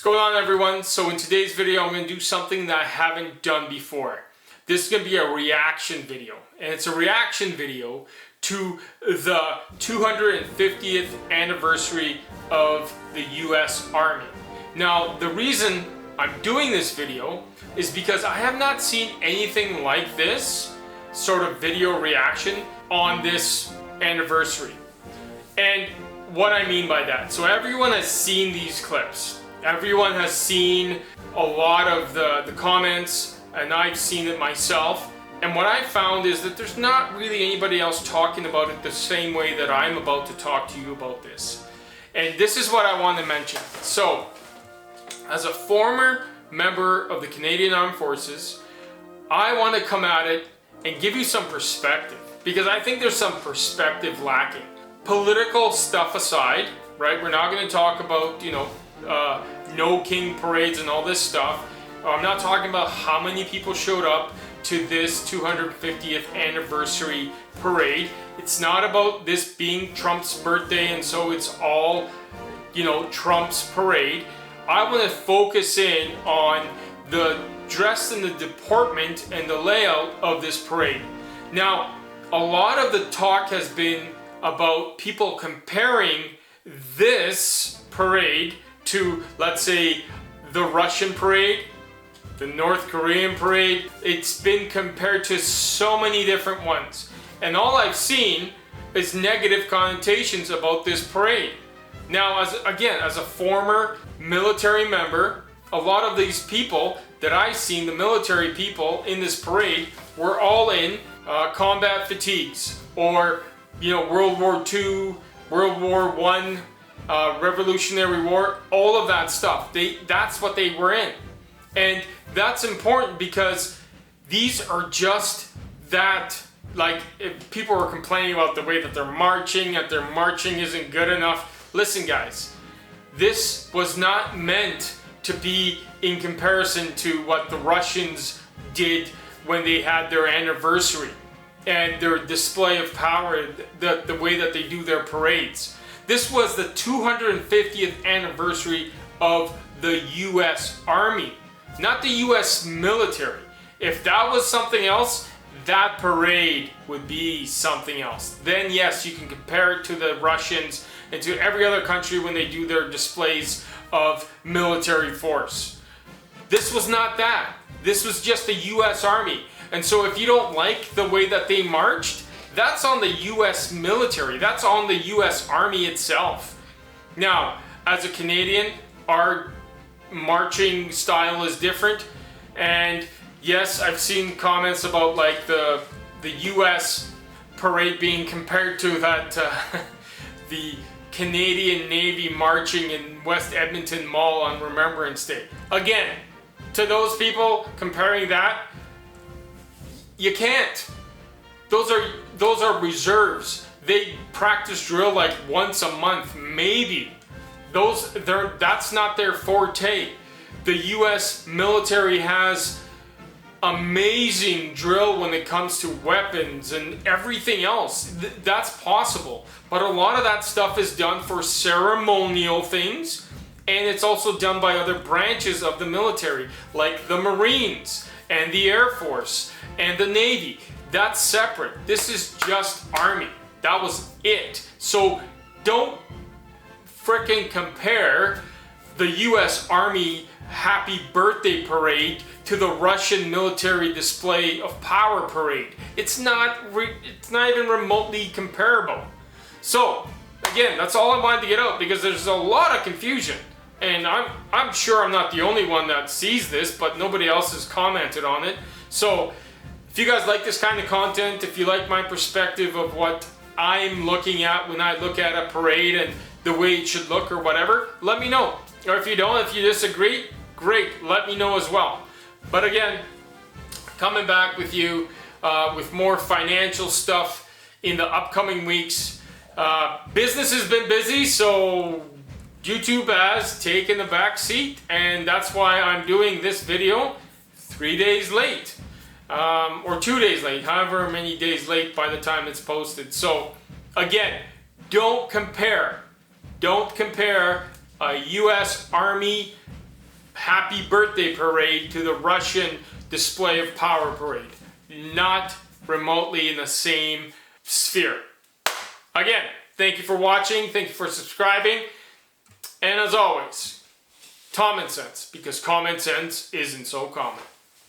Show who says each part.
Speaker 1: What's going on, everyone? So in today's video, I'm going to do something that I haven't done before. This is going to be a reaction video, and it's a reaction video to the 250th anniversary of the US Army. Now, the reason I'm doing this video is because I have not seen anything like this sort of video reaction on this anniversary. And what I mean by that, so everyone has seen these clips. Everyone has seen a lot of the comments, and I've seen it myself. And what I found is that there's not really anybody else talking about it the same way that I'm about to talk to you about this. And this is what I want to mention. So, as a former member of the Canadian Armed Forces, I want to come at it and give you some perspective, because I think there's some perspective lacking. Political stuff aside, right? We're not going to talk about, no king parades and all this stuff. I'm not talking about how many people showed up to this 250th anniversary parade. It's not about this being Trump's birthday and so it's all, Trump's parade. I want to focus in on the dress and the deportment and the layout of this parade. Now, a lot of the talk has been about people comparing this parade to, let's say, the Russian parade, the North Korean parade. It's been compared to so many different ones. And all I've seen is negative connotations about this parade. Now, as a former military member, a lot of these people that I've seen, the military people in this parade, were all in combat fatigues, or World War II, World War I, Revolutionary War, all of that stuff. That's what they were in. And that's important because these are just that, if people are complaining about the way that they're marching, that their marching isn't good enough. Listen, guys, this was not meant to be in comparison to what the Russians did when they had their anniversary and their display of power, the way that they do their parades. This was the 250th anniversary of the US Army, not the US military. If that was something else, that parade would be something else. Then yes, you can compare it to the Russians and to every other country when they do their displays of military force. This was not that. This was just the US Army. And so if you don't like the way that they marched, that's on the US military. That's on the US Army itself. Now, as a Canadian, our marching style is different. And yes, I've seen comments about the US parade being compared to that the Canadian Navy marching in West Edmonton Mall on Remembrance Day. Again, to those people comparing that, you can't. Those are reserves. They practice drill once a month, maybe. That's not their forte. The US military has amazing drill when it comes to weapons and everything else. That's possible. But a lot of that stuff is done for ceremonial things, and it's also done by other branches of the military, like the Marines and the Air Force and the Navy. That's separate. This is just Army. That was it. So don't frickin' compare the US Army Happy Birthday Parade to the Russian military display of power parade. It's not even remotely comparable. So again, that's all I wanted to get out, because there's a lot of confusion. And I'm sure I'm not the only one that sees this, but nobody else has commented on it. So if you guys like this kind of content, if you like my perspective of what I'm looking at when I look at a parade and the way it should look or whatever, let me know. Or if you don't, if you disagree, great, let me know as well. But again, coming back with you with more financial stuff in the upcoming weeks. Business has been busy, so YouTube has taken the back seat, and that's why I'm doing this video 3 days late. Or 2 days late, however many days late by the time it's posted. So again, don't compare a US Army happy birthday parade to the Russian display of power parade. Not remotely in the same sphere. Again, thank you for watching, thank you for subscribing, and as always, Tommensense, because common sense isn't so common.